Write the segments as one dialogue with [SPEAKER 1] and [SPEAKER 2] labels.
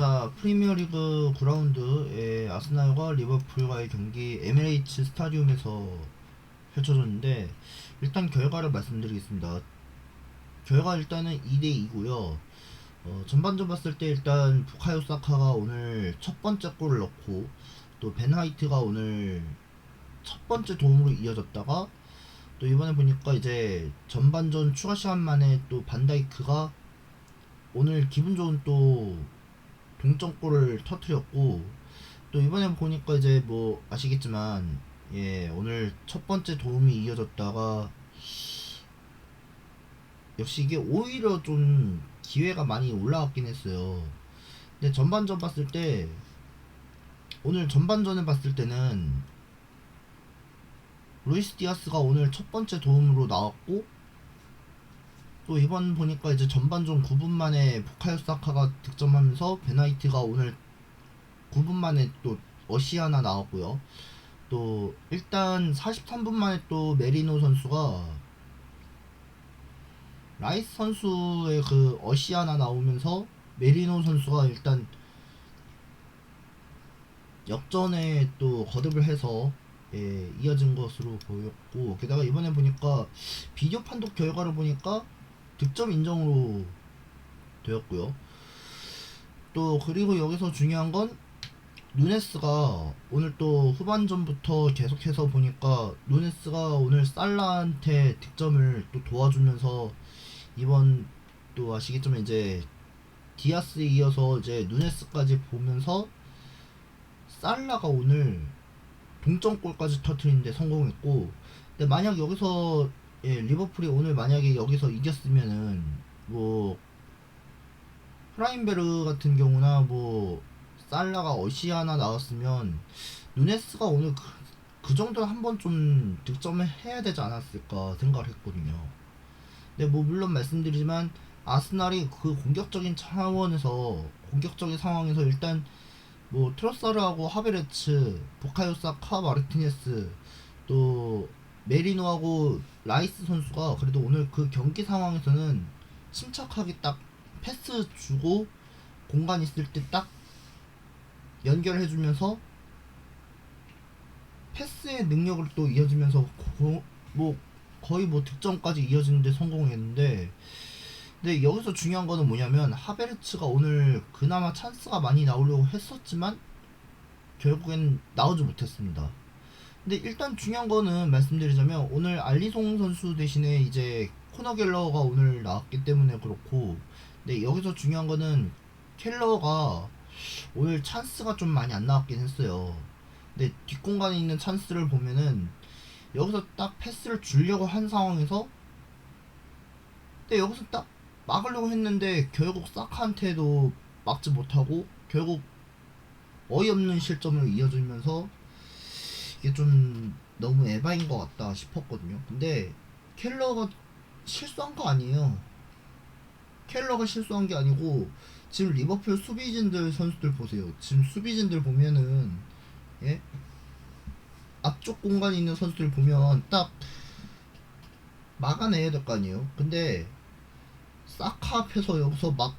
[SPEAKER 1] 자, 프리미어리그 9라운드의 아스날과 리버풀과의 경기 에미레이츠 스타디움에서 펼쳐졌는데, 일단 결과를 말씀드리겠습니다. 결과 일단은 2대2고요. 전반전 봤을 때 일단 부카요 사카가 오늘 첫 번째 골을 넣고, 또 벤 화이트가 오늘 첫 번째 도움으로 이어졌다가, 또 이번에 보니까 이제 전반전 추가 시간 만에 또 반다이크가 오늘 기분 좋은 또 동점골을 터트렸고, 또 이번에 보니까 이제 뭐 아시겠지만, 예, 오늘 첫 번째 도움이 이어졌다가 역시 이게 오히려 좀 기회가 많이 올라왔긴 했어요. 근데 전반전 봤을 때, 오늘 전반전을 봤을 때는 루이스 디아스가 오늘 첫 번째 도움으로 나왔고, 또 이번 보니까 이제 전반전 9분 만에 부카요 사카가 득점하면서 베나이트가 오늘 9분 만에 또 어시 하나 나왔고요. 또 일단 43분 만에 또 메리노 선수가 라이스 선수의 그 어시 하나 나오면서 메리노 선수가 일단 역전에 또 거듭을 해서, 예, 이어진 것으로 보였고, 게다가 이번에 보니까 비디오 판독 결과를 보니까 득점 인정으로 되었고요. 또 그리고 여기서 중요한 건 누네스가 오늘 또 후반전부터 계속해서 보니까 누네스가 오늘 살라한테 득점을 또 도와주면서, 이번 또 아시겠지만 이제 디아스에 이어서 이제 누네스까지 보면서 살라가 오늘 동점골까지 터트리는데 성공했고, 근데 만약 여기서, 예, 리버풀이 오늘 만약에 여기서 이겼으면은 뭐 프라임베르 같은 경우나 뭐 살라가 어시 하나 나왔으면 누네스가 오늘 그 정도는 한번 좀 득점을 해야 되지 않았을까 생각을 했거든요. 근데 뭐 물론 말씀드리지만 아스날이 그 공격적인 차원에서, 공격적인 상황에서 일단 뭐 트로사르하고 하베르츠, 부카요 사카, 마르티네스, 또 메리노하고 라이스 선수가 그래도 오늘 그 경기 상황에서는 침착하게 딱 패스 주고 공간 있을 때 딱 연결해주면서 패스의 능력을 또 이어지면서 뭐 거의 뭐 득점까지 이어지는데 성공했는데, 근데 여기서 중요한 거는 뭐냐면 하베르츠가 오늘 그나마 찬스가 많이 나오려고 했었지만 결국엔 나오지 못했습니다. 근데 일단 중요한 거는 말씀드리자면 오늘 알리송 선수 대신에 이제 코너 갤러가 오늘 나왔기 때문에 그렇고, 근데 여기서 중요한 거는 켈러가 오늘 찬스가 좀 많이 안 나왔긴 했어요. 근데 뒷공간에 있는 찬스를 보면은 여기서 딱 패스를 주려고 한 상황에서, 근데 여기서 딱 막으려고 했는데 결국 사카한테도 막지 못하고 결국 어이없는 실점으로 이어지면서 이게 좀 너무 에바인 것 같다 싶었거든요. 근데 켈러가 실수한 거 아니에요. 켈러가 실수한 게 아니고 지금 리버풀 수비진들 선수들 보세요. 지금 수비진들 보면은, 예, 앞쪽 공간에 있는 선수들 보면 딱 막아내야 될 거 아니에요. 근데 사카 앞에서 여기서 막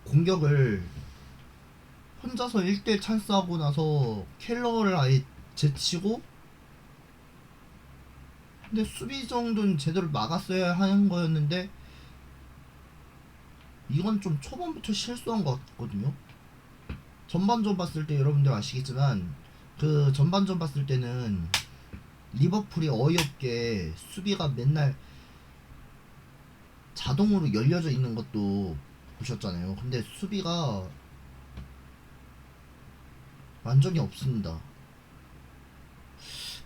[SPEAKER 1] 공격을 혼자서 1대1 찬스하고 나서 켈러를 아예 제치고, 근데 수비 정도는 제대로 막았어야 하는 거였는데 이건 좀 초반부터 실수한 것 같거든요. 전반전 봤을 때 여러분들 아시겠지만 그 전반전 봤을 때는 리버풀이 어이없게 수비가 맨날 자동으로 열려져 있는 것도 보셨잖아요. 근데 수비가 완전히 없습니다.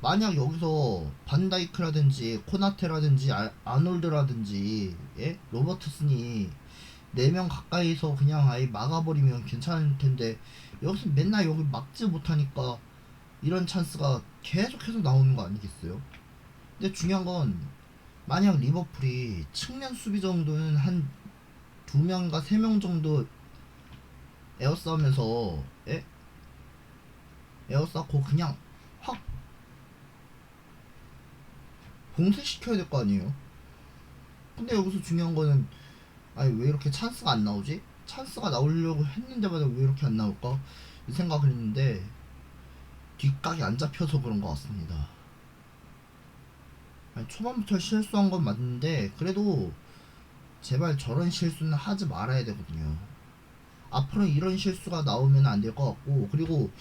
[SPEAKER 1] 만약 여기서 반다이크라든지 코나테라든지 아놀드라든지, 예? 로버트슨이 4명 가까이서 그냥 아예 막아버리면 괜찮을 텐데 여기서 맨날 여기 막지 못하니까 이런 찬스가 계속해서 나오는 거 아니겠어요? 근데 중요한 건 만약 리버풀이 측면 수비 정도는 한 2명과 3명 정도 에어싸우면서, 예? 에어싸고 그냥 확 봉쇄시켜야 될 거 아니에요? 근데 여기서 중요한 거는, 아니 왜 이렇게 찬스가 안 나오지? 찬스가 나오려고 했는데마다 왜 이렇게 안 나올까 이 생각을 했는데 뒷각이 안 잡혀서 그런 것 같습니다. 아니, 초반부터 실수한 건 맞는데 그래도 제발 저런 실수는 하지 말아야 되거든요. 앞으로 이런 실수가 나오면 안 될 것 같고, 그리고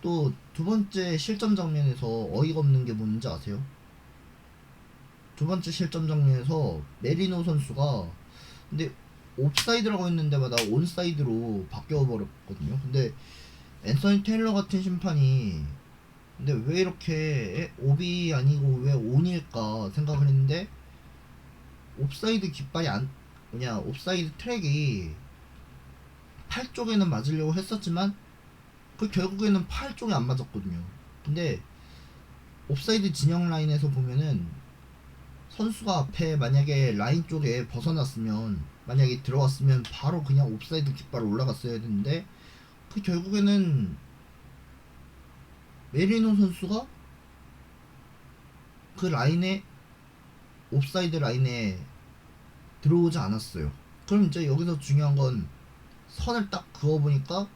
[SPEAKER 1] 또 두 번째 실점 장면에서 어이가 없는 게 뭔지 아세요? 두 번째 실점 장면에서 메리노 선수가 근데 옵사이드라고 했는 데마다 온사이드로 바뀌어 버렸거든요. 근데 앤서니 테일러 같은 심판이 근데 왜 이렇게 옵이 아니고 왜 온일까 생각을 했는데 옵사이드 깃발이 안 뭐냐 옵사이드 트랙이 팔 쪽에는 맞으려고 했었지만 그 결국에는 팔 쪽에 안 맞았거든요. 근데 옵사이드 진영 라인에서 보면은 선수가 앞에 만약에 라인 쪽에 벗어났으면 만약에 들어왔으면 바로 그냥 옵사이드 깃발 올라갔어야 되는데 그 결국에는 메리노 선수가 그 라인에 옵사이드 라인에 들어오지 않았어요. 그럼 이제 여기서 중요한 건 선을 딱 그어보니까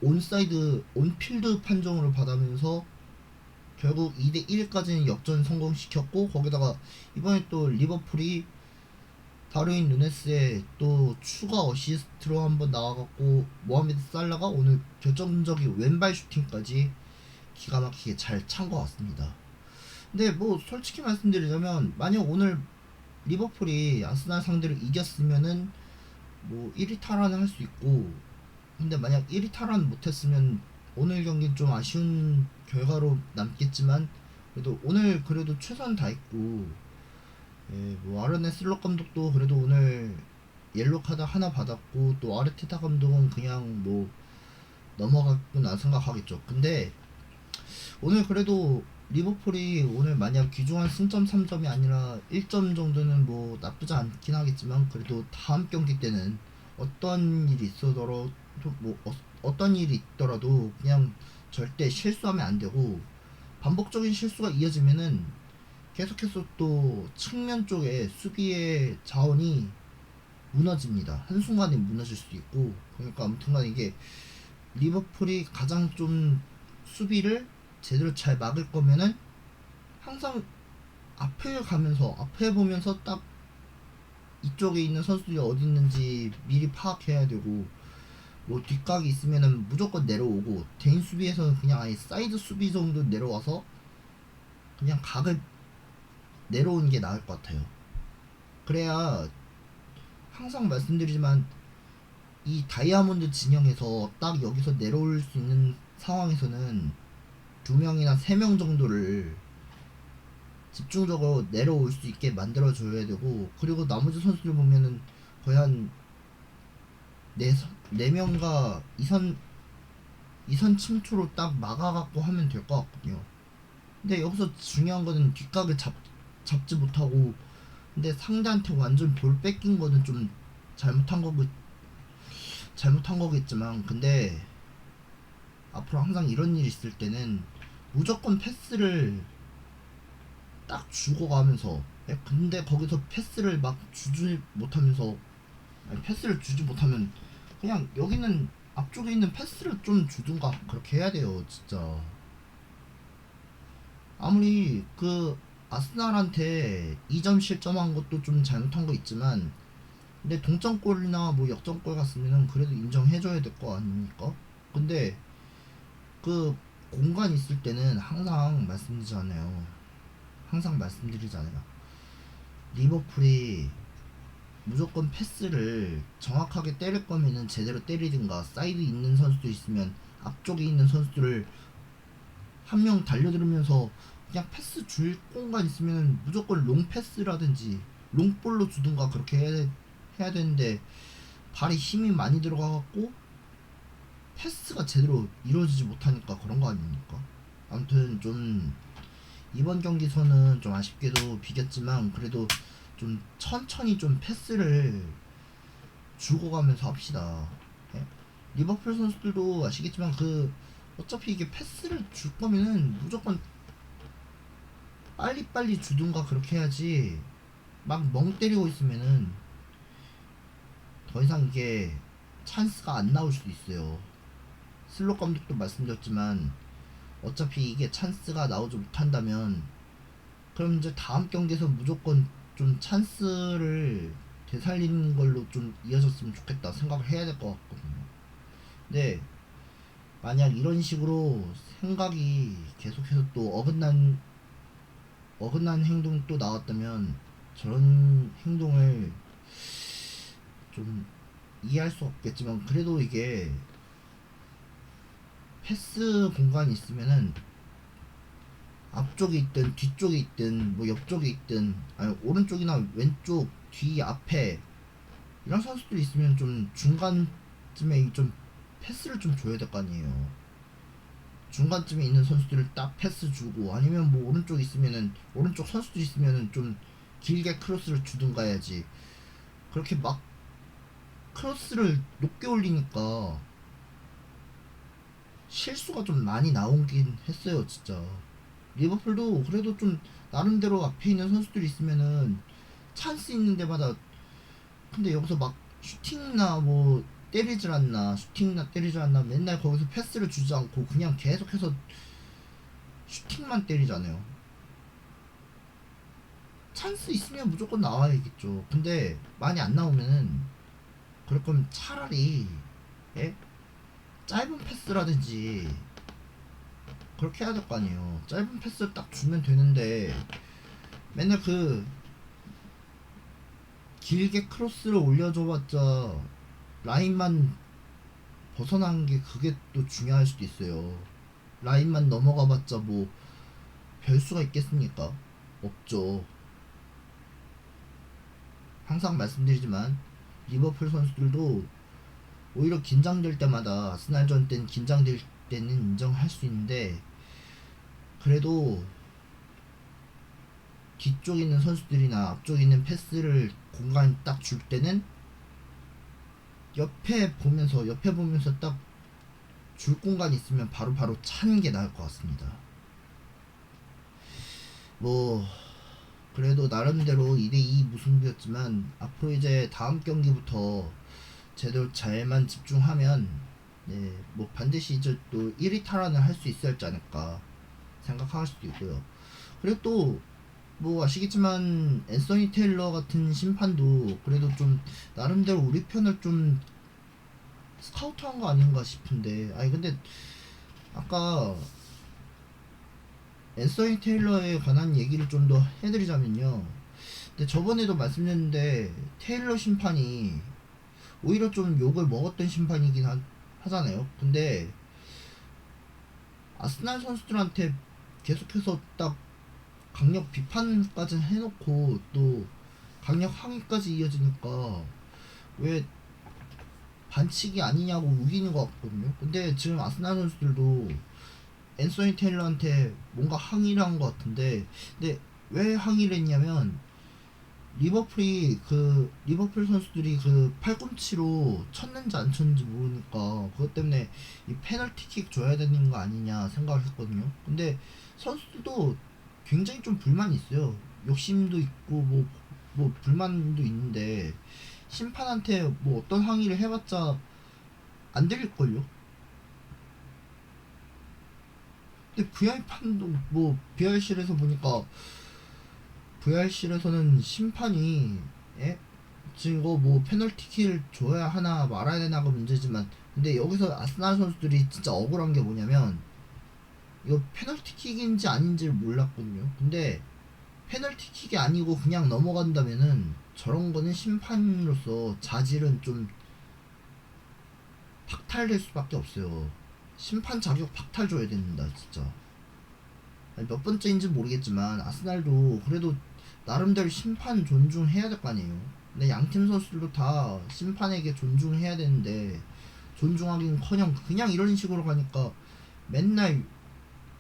[SPEAKER 1] 온사이드 온필드 판정으로 받으면서 결국 2대1까지는 역전 성공시켰고 거기다가 이번에 또 리버풀이 다르윈 누네스의 또 추가 어시스트로 한번 나와갖고 모하메드 살라가 오늘 결정적인 왼발 슈팅까지 기가 막히게 잘 찬 것 같습니다. 근데 뭐 솔직히 말씀드리자면 만약 오늘 리버풀이 아스날 상대로 이겼으면은 뭐 1위 탈환을 할 수 있고 근데 만약 1위 탈환 못했으면 오늘 경기는 좀 아쉬운 결과로 남겠지만 그래도 오늘 그래도 최선 다했고 예, 뭐 아르네 슬롯 감독도 그래도 오늘 옐로 카드 하나 받았고 또 아르테타 감독은 그냥 뭐 넘어갔구나 생각하겠죠. 근데 오늘 그래도 리버풀이 오늘 만약 귀중한 승점 3점이 아니라 1점 정도는 뭐 나쁘지 않긴 하겠지만 그래도 다음 경기 때는 어떤 일이 있어더라도 뭐 어떤 일이 있더라도 그냥 절대 실수하면 안 되고 반복적인 실수가 이어지면은 계속해서 또 측면 쪽에 수비의 자원이 무너집니다. 한순간에 무너질 수도 있고 그러니까 아무튼간 이게 리버풀이 가장 좀 수비를 제대로 잘 막을 거면은 항상 앞에 가면서 앞에 보면서 딱 이쪽에 있는 선수들이 어디 있는지 미리 파악해야 되고 뭐 뒷각이 있으면은 무조건 내려오고 개인 수비에서는 그냥 아예 사이드 수비 정도 내려와서 그냥 각을 내려오는 게 나을 것 같아요. 그래야 항상 말씀드리지만 이 다이아몬드 진영에서 딱 여기서 내려올 수 있는 상황에서는 두 명이나 세 명 정도를 집중적으로 내려올 수 있게 만들어줘야 되고 그리고 나머지 선수들 보면은 거의 한 네 명과 이선 침투로 딱 막아갖고 하면 될 것 같거든요. 근데 여기서 중요한 거는 뒷각을 잡지 못하고 근데 상대한테 완전 볼 뺏긴 거는 좀 잘못한 거고 잘못한 거겠지만 근데 앞으로 항상 이런 일이 있을 때는 무조건 패스를 딱 주고 가면서 근데 거기서 패스를 막 주지 못하면서 아니, 패스를 주지 못하면 그냥 여기는 앞쪽에 있는 패스를 좀 주든가 그렇게 해야 돼요 진짜. 아무리 그 아스날한테 2점 실점한 것도 좀 잘못한 거 있지만 근데 동점골이나 뭐 역전골 갔으면은 그래도 인정해줘야 될 거 아닙니까? 근데 그 공간 있을 때는 항상 말씀드리잖아요. 리버풀이 무조건 패스를 정확하게 때릴 거면은 제대로 때리든가 사이드 있는 선수도 있으면 앞쪽에 있는 선수들을 한 명 달려들으면서 그냥 패스 줄 공간 있으면 무조건 롱 패스라든지 롱볼로 주든가 그렇게 해야 되는데 발에 힘이 많이 들어가갖고 패스가 제대로 이루어지지 못하니까 그런 거 아닙니까? 아무튼 좀 이번 경기서는 좀 아쉽게도 비겼지만 그래도 좀 천천히 좀 패스를 주고 가면서 합시다. 예? 리버풀 선수들도 아시겠지만 그 어차피 이게 패스를 줄 거면은 무조건 빨리빨리 주든가 그렇게 해야지 막 멍 때리고 있으면은 더 이상 이게 찬스가 안 나올 수도 있어요. 슬롯 감독도 말씀드렸지만 어차피 이게 찬스가 나오지 못한다면 그럼 이제 다음 경기에서 무조건 좀 찬스를 되살리는 걸로 좀 이어졌으면 좋겠다 생각을 해야 될 것 같거든요. 근데 만약 이런 식으로 생각이 계속해서 또 어긋난 행동이 또 나왔다면 저런 행동을 좀 이해할 수 없겠지만 그래도 이게 패스 공간이 있으면은 앞쪽에 있든 뒤쪽에 있든 뭐 옆쪽에 있든 아니 오른쪽이나 왼쪽 뒤 앞에 이런 선수들이 있으면 좀 중간쯤에 좀 패스를 좀 줘야 될 거 아니에요. 중간쯤에 있는 선수들을 딱 패스 주고 아니면 뭐 오른쪽 있으면은 오른쪽 선수들 있으면은 좀 길게 크로스를 주든가 해야지. 그렇게 막 크로스를 높게 올리니까 실수가 좀 많이 나오긴 했어요, 진짜. 리버풀도 그래도 좀 나름대로 앞에 있는 선수들이 있으면은 찬스 있는 데마다 근데 여기서 막 슈팅나 뭐 때리질 않나 맨날 거기서 패스를 주지 않고 그냥 계속해서 슈팅만 때리잖아요. 찬스 있으면 무조건 나와야겠죠. 근데 많이 안 나오면은 그럴 거면 차라리 예? 짧은 패스라든지 그렇게 해야 될 거 아니에요. 짧은 패스 딱 주면 되는데 맨날 그 길게 크로스를 올려줘봤자 라인만 벗어난 게 그게 또 중요할 수도 있어요. 라인만 넘어가봤자 뭐 별수가 있겠습니까? 없죠. 항상 말씀드리지만 리버풀 선수들도 오히려 긴장될 때마다 아스날전 땐 긴장될 때는 인정할 수 있는데 그래도 뒤쪽에 있는 선수들이나 앞쪽에 있는 패스를 공간 딱 줄 때는 옆에 보면서 딱 줄 공간 있으면 바로 차는 게 나을 것 같습니다. 뭐 그래도 나름대로 2대2 무승부였지만 앞으로 이제 다음 경기부터 제대로 잘만 집중하면 네, 뭐 반드시 이제 또 1위 탈환을 할 수 있었지 않을까 생각할 수도 있고요. 그리고 또 뭐 아시겠지만 앤서니 테일러 같은 심판도 그래도 좀 나름대로 우리 편을 좀 스카우트한 거 아닌가 싶은데 아니 근데 아까 앤서니 테일러에 관한 얘기를 좀 더 해드리자면요. 근데 저번에도 말씀드렸는데 테일러 심판이 오히려 좀 욕을 먹었던 심판이긴 하잖아요. 근데 아스날 선수들한테 계속해서 딱 강력 비판까지 해놓고 또 강력 항의까지 이어지니까 왜 반칙이 아니냐고 우기는 것 같거든요. 근데 지금 아스날 선수들도 앤서니 테일러한테 뭔가 항의를 한 것 같은데 근데 왜 항의를 했냐면 리버풀 선수들이 그 팔꿈치로 쳤는지 안 쳤는지 모르니까 그것 때문에 이 페널티킥 줘야 되는 거 아니냐 생각을 했거든요. 근데 선수들도 굉장히 좀 불만이 있어요. 욕심도 있고 뭐 불만도 있는데 심판한테 뭐 어떤 항의를 해봤자 안 들릴걸요. 근데 VR 판도 뭐 VR실에서 보니까 VR실에서는 심판이 예? 지금 이거 뭐 페널티킥을 줘야 하나 말아야 되나가 문제지만 근데 여기서 아스날 선수들이 진짜 억울한 게 뭐냐면 이거 페널티킥인지 아닌지를 몰랐거든요. 근데 페널티킥이 아니고 그냥 넘어간다면은 저런 거는 심판으로서 자질은 좀 박탈될 수밖에 없어요. 심판 자격 박탈 줘야 된다 진짜. 아니, 몇 번째인지 모르겠지만 아스날도 그래도 나름대로 심판 존중해야 될 거 아니에요. 근데 양팀 선수들도 다 심판에게 존중해야 되는데 존중하긴커녕 그냥 이런 식으로 가니까 맨날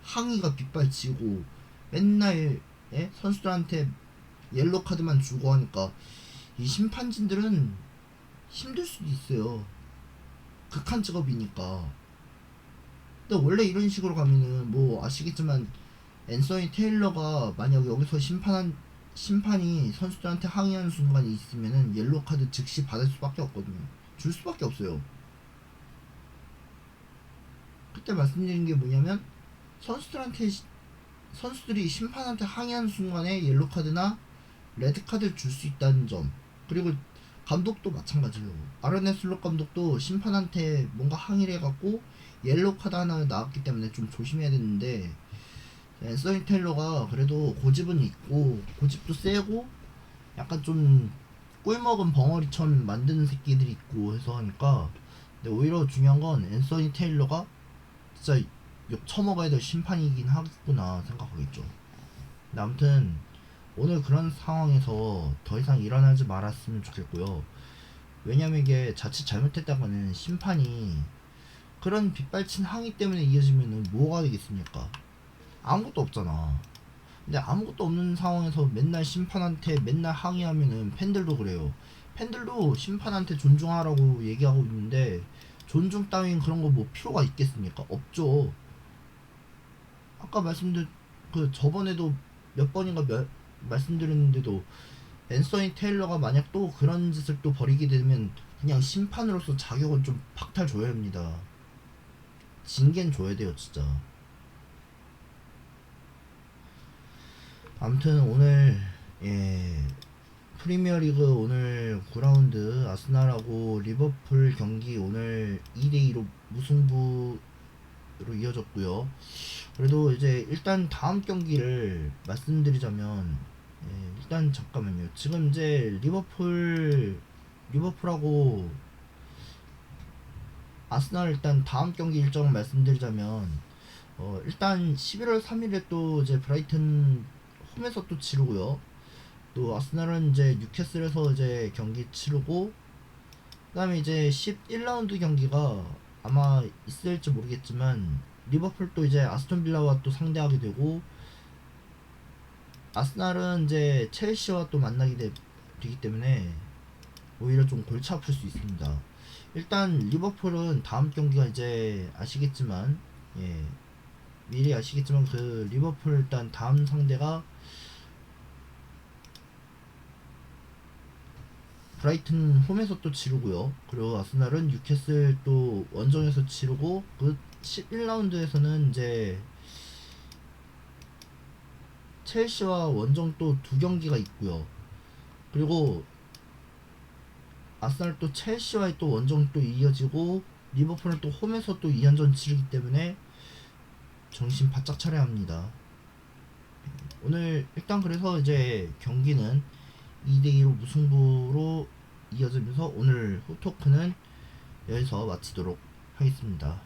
[SPEAKER 1] 항의가 빗발치고 맨날 예? 선수들한테 옐로 카드만 주고 하니까 이 심판진들은 힘들 수도 있어요. 극한 직업이니까. 근데 원래 이런 식으로 가면은 뭐 아시겠지만 앤서니 테일러가 만약 여기서 심판이 선수들한테 항의하는 순간이 있으면은 옐로 카드 즉시 받을 수밖에 없거든요. 줄 수밖에 없어요. 그때 말씀드린 게 뭐냐면 선수들이 심판한테 항의하는 순간에 옐로 카드나 레드 카드를 줄 수 있다는 점. 그리고 감독도 마찬가지예요. 아르네 슬롯 감독도 심판한테 뭔가 항의를 해갖고 옐로 카드 하나 나왔기 때문에 좀 조심해야 되는데, 앤서니 테일러가 그래도 고집은 있고 고집도 세고 약간 좀 꿀먹은 벙어리처럼 만드는 새끼들이 있고 해서 하니까, 근데 오히려 중요한 건 앤서니 테일러가 진짜 욕 처먹어야 될 심판이긴 하겠구나 생각하겠죠. 근데 아무튼 오늘 그런 상황에서 더 이상 일어나지 말았으면 좋겠고요. 왜냐면 이게 자칫 잘못했다가는 심판이 그런 빗발친 항의 때문에 이어지면은 뭐가 되겠습니까? 아무것도 없잖아. 근데 아무것도 없는 상황에서 맨날 심판한테 맨날 항의하면은 팬들도 그래요. 팬들도 심판한테 존중하라고 얘기하고 있는데 존중 따윈 그런 거 뭐 필요가 있겠습니까? 없죠. 아까 저번에도 몇 번인가 말씀드렸는데도 앤서니 테일러가 만약 또 그런 짓을 또 벌이게 되면 그냥 심판으로서 자격을 좀 박탈 줘야 합니다. 징계는 줘야 돼요, 진짜. 아무튼 오늘 프리미어리그 오늘 9라운드 아스날하고 리버풀 경기 오늘 2대2로 무승부로 이어졌고요. 그래도 이제 일단 다음 경기를 말씀드리자면, 일단 잠깐만요. 지금 이제 리버풀하고 아스날 일단 다음 경기 일정 말씀드리자면, 일단 11월 3일에 또 이제 브라이튼 홈에서 또 치르고요. 또 아스날은 이제 뉴캐슬에서 이제 경기 치르고, 그다음에 이제 11라운드 경기가 아마 있을지 모르겠지만 리버풀도 이제 아스톤 빌라와 또 상대하게 되고, 아스날은 이제 첼시와 또 되기 때문에 오히려 좀 골치 아플 수 있습니다. 일단 리버풀은 다음 경기가 이제 아시겠지만, 미리 아시겠지만 그 리버풀 일단 다음 상대가 브라이튼 홈에서 또 치르고요. 그리고 아스날은 뉴캐슬 또 원정에서 치르고, 그 11라운드에서는 이제 첼시와 원정 또 두 경기가 있고요. 그리고 아스날 또 첼시와의 또 원정 또 이어지고, 리버풀은 또 홈에서 또 2연전 치르기 때문에 정신 바짝 차려야 합니다. 오늘 일단 그래서 이제 경기는 2대2로 무승부로 이어지면서 오늘 후토크는 여기서 마치도록 하겠습니다.